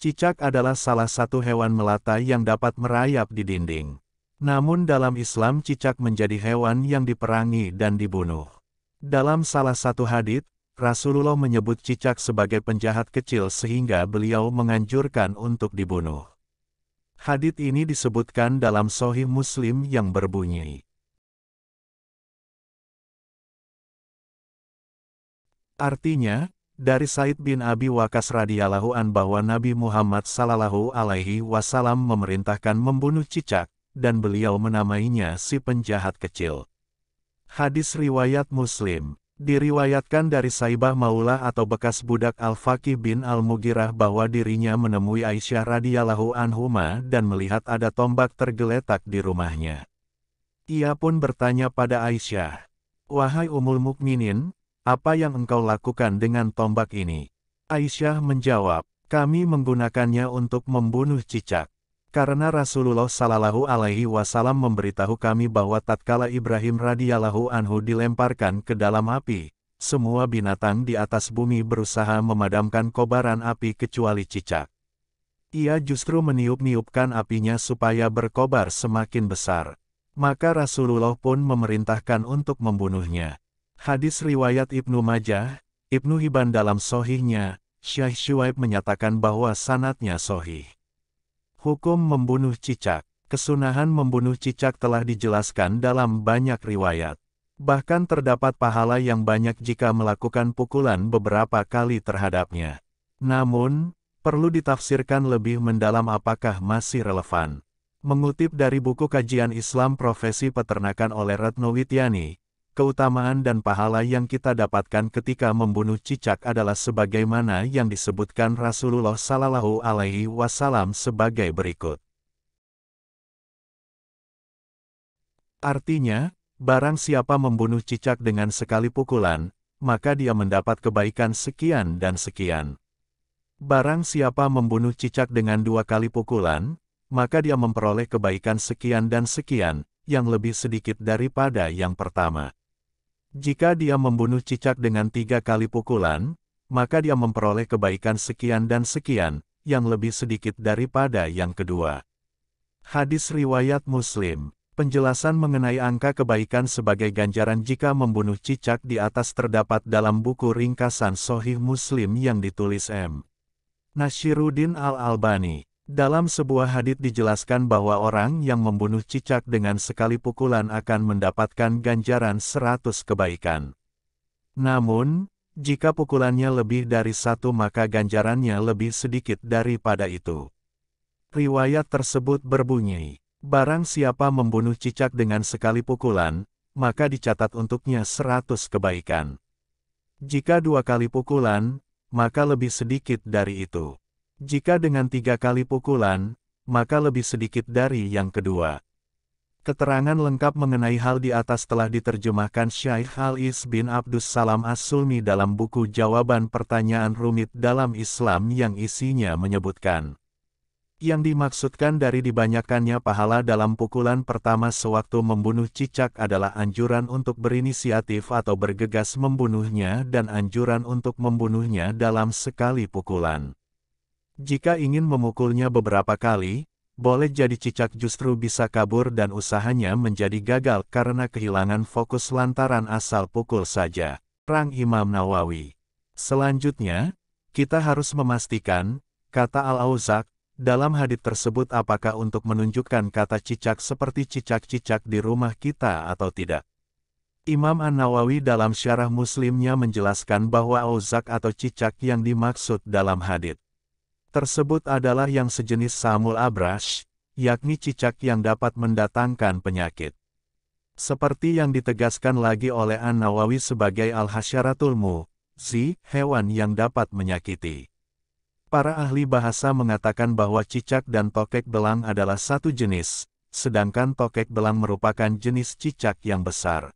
Cicak adalah salah satu hewan melata yang dapat merayap di dinding. Namun dalam Islam cicak menjadi hewan yang diperangi dan dibunuh. Dalam salah satu hadits, Rasulullah menyebut cicak sebagai penjahat kecil sehingga beliau menganjurkan untuk dibunuh. Hadits ini disebutkan dalam Sahih Muslim yang berbunyi. Artinya, dari Said bin Abi Waqqas radhiyallahu an bahwa Nabi Muhammad sallallahu alaihi wasallam memerintahkan membunuh cicak, dan beliau menamainya si penjahat kecil. Hadis riwayat Muslim, diriwayatkan dari Saibah Maulah atau bekas budak Al-Faqih bin Al-Mughirah bahwa dirinya menemui Aisyah radhiyallahu anhuma dan melihat ada tombak tergeletak di rumahnya. Ia pun bertanya pada Aisyah, "Wahai Ummul Mukminin, apa yang engkau lakukan dengan tombak ini?" Aisyah menjawab, "Kami menggunakannya untuk membunuh cicak. Karena Rasulullah Shallallahu Alaihi Wasallam memberitahu kami bahwa tatkala Ibrahim radhiyallahu anhu dilemparkan ke dalam api, semua binatang di atas bumi berusaha memadamkan kobaran api kecuali cicak. Ia justru meniup-niupkan apinya supaya berkobar semakin besar. Maka Rasulullah pun memerintahkan untuk membunuhnya." Hadis riwayat Ibnu Majah, Ibnu Hibban dalam Sahihnya, Syekh Syuaib menyatakan bahwa sanadnya sahih. Hukum membunuh cicak. Kesunahan membunuh cicak telah dijelaskan dalam banyak riwayat. Bahkan terdapat pahala yang banyak jika melakukan pukulan beberapa kali terhadapnya. Namun, perlu ditafsirkan lebih mendalam apakah masih relevan. Mengutip dari buku Kajian Islam Profesi Peternakan oleh Retno Wityani, keutamaan dan pahala yang kita dapatkan ketika membunuh cicak adalah sebagaimana yang disebutkan Rasulullah Sallallahu Alaihi Wasallam sebagai berikut. Artinya, barang siapa membunuh cicak dengan sekali pukulan, maka dia mendapat kebaikan sekian dan sekian. Barang siapa membunuh cicak dengan 2 kali pukulan, maka dia memperoleh kebaikan sekian dan sekian, yang lebih sedikit daripada yang pertama. Jika dia membunuh cicak dengan 3 kali pukulan, maka dia memperoleh kebaikan sekian dan sekian, yang lebih sedikit daripada yang kedua. Hadis riwayat Muslim, penjelasan mengenai angka kebaikan sebagai ganjaran jika membunuh cicak di atas terdapat dalam buku ringkasan Sahih Muslim yang ditulis M. Nashiruddin Al-Albani. Dalam sebuah hadits dijelaskan bahwa orang yang membunuh cicak dengan sekali pukulan akan mendapatkan ganjaran 100 kebaikan. Namun, jika pukulannya lebih dari 1 maka ganjarannya lebih sedikit daripada itu. Riwayat tersebut berbunyi, barang siapa membunuh cicak dengan sekali pukulan, maka dicatat untuknya 100 kebaikan. Jika 2 kali pukulan, maka lebih sedikit dari itu. Jika dengan 3 kali pukulan, maka lebih sedikit dari yang kedua. Keterangan lengkap mengenai hal di atas telah diterjemahkan Syekh Al-Is bin Abdus Salam As-Sulmi dalam buku Jawaban Pertanyaan Rumit dalam Islam yang isinya menyebutkan. Yang dimaksudkan dari dibanyakannya pahala dalam pukulan pertama sewaktu membunuh cicak adalah anjuran untuk berinisiatif atau bergegas membunuhnya dan anjuran untuk membunuhnya dalam sekali pukulan. Jika ingin memukulnya beberapa kali, boleh jadi cicak justru bisa kabur dan usahanya menjadi gagal karena kehilangan fokus lantaran asal pukul saja. Terang Imam Nawawi. Selanjutnya, kita harus memastikan, kata Al-Auzaq, dalam hadits tersebut apakah untuk menunjukkan kata cicak seperti cicak-cicak di rumah kita atau tidak. Imam An-Nawawi dalam syarah Muslimnya menjelaskan bahwa auzaq atau cicak yang dimaksud dalam hadits tersebut adalah yang sejenis Samul Abrash, yakni cicak yang dapat mendatangkan penyakit. Seperti yang ditegaskan lagi oleh An-Nawawi sebagai Al-Hasyaratul Mu'zi, hewan yang dapat menyakiti. Para ahli bahasa mengatakan bahwa cicak dan tokek belang adalah satu jenis, sedangkan tokek belang merupakan jenis cicak yang besar.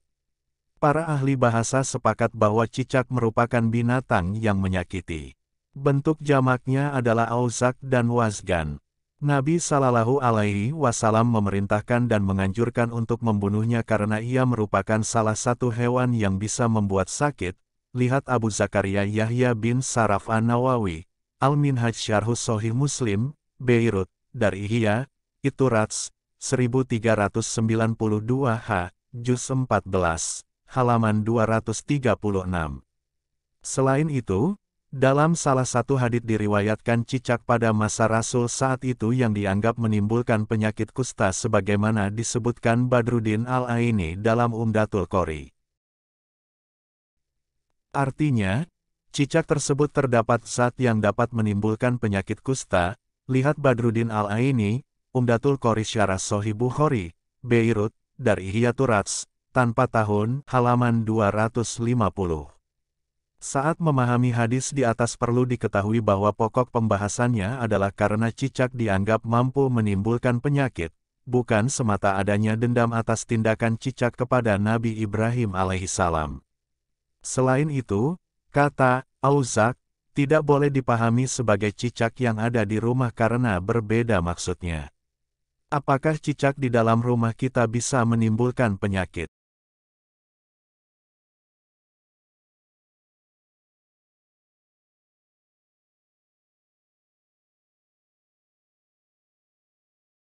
Para ahli bahasa sepakat bahwa cicak merupakan binatang yang menyakiti. Bentuk jamaknya adalah auzaq dan wazgan. Nabi Shallallahu Alaihi Wasallam memerintahkan dan menganjurkan untuk membunuhnya karena ia merupakan salah satu hewan yang bisa membuat sakit. Lihat Abu Zakaria Yahya bin Saraf An-Nawawi, Al-Minhaj Syarhus Sahih Muslim, Beirut, Dar Ihya, Iturats, 1392 Juz 14, halaman 236. Selain itu, dalam salah satu hadits diriwayatkan cicak pada masa Rasul saat itu yang dianggap menimbulkan penyakit kusta sebagaimana disebutkan Badruddin Al-Aini dalam Umdatul Qori. Artinya, cicak tersebut terdapat zat yang dapat menimbulkan penyakit kusta. Lihat Badruddin Al-Aini, Umdatul Qori Syarah Sahih Bukhari, Beirut, Dar Ihya Turats, tanpa tahun, halaman 250. Saat memahami hadis di atas perlu diketahui bahwa pokok pembahasannya adalah karena cicak dianggap mampu menimbulkan penyakit, bukan semata adanya dendam atas tindakan cicak kepada Nabi Ibrahim alaihissalam. Selain itu, kata auzak tidak boleh dipahami sebagai cicak yang ada di rumah karena berbeda maksudnya. Apakah cicak di dalam rumah kita bisa menimbulkan penyakit?